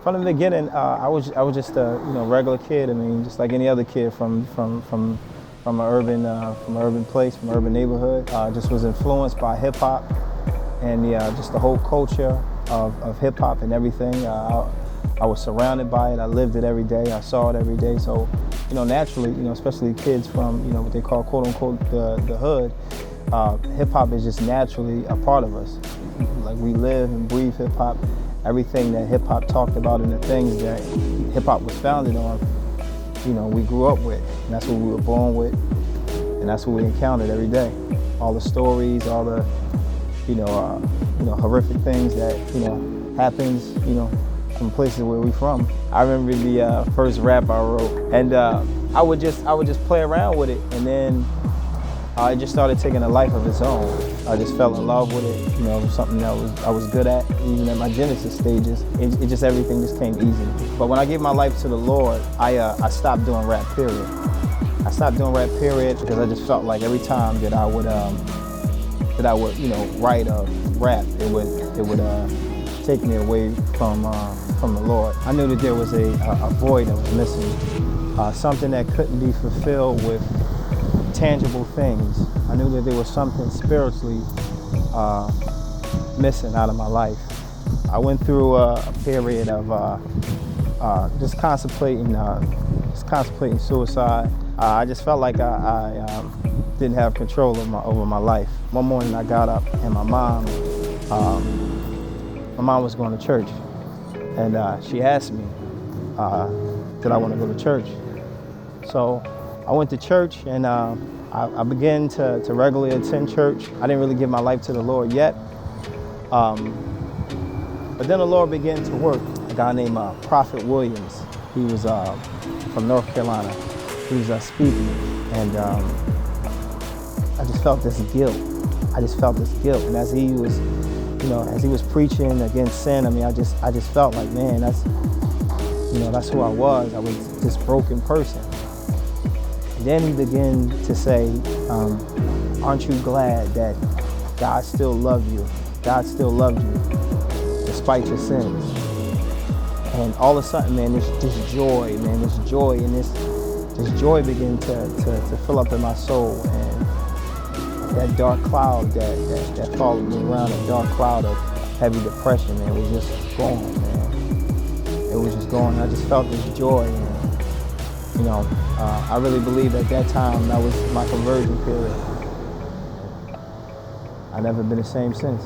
From the beginning, I was just a regular kid. I mean, just like any other kid from an urban place, from an urban neighborhood. Just was influenced by hip hop and just the whole culture of hip hop and everything. I was surrounded by it. I lived it every day. I saw it every day. So, naturally, especially kids from what they call quote unquote the hood. Hip hop is just naturally a part of us. Like we live and breathe hip hop. Everything that hip hop talked about and the things that hip hop was founded on, we grew up with. And that's what we were born with. And that's what we encountered every day. All the stories, all the, horrific things that, happens, from places where we're from. I remember the first rap I wrote, and I would just play around with it, and then it just started taking a life of its own. I just fell in love with it. It was something that I was good at, even at my Genesis stages. It just everything just came easy. But when I gave my life to the Lord, I stopped doing rap. Period. I stopped doing rap. Period, because I just felt like every time that I would write a rap, it would take me away from the Lord. I knew that there was a void that was missing, something that couldn't be fulfilled with tangible things. I knew that there was something spiritually missing out of my life. I went through a period of just contemplating suicide. I just felt like I didn't have control over my life. One morning I got up and my mom was going to church, and she asked me did I want to go to church. So I went to church, and I began to regularly attend church. I didn't really give my life to the Lord yet. But then the Lord began to work. A guy named Prophet Williams. He was from North Carolina. He was speaking, and I just felt this guilt. And as he was preaching against sin, I mean, I just felt like, man, that's who I was. I was this broken person. And then he began to say, aren't you glad that God still loved you? God still loved you despite your sins. And all of a sudden, man, this joy and this joy began to fill up in my soul. And that dark cloud that followed me around, that dark cloud of heavy depression, man, was just gone, man. It was just gone. I just felt this joy. And, I really believe at that time that was my conversion period. I've never been the same since.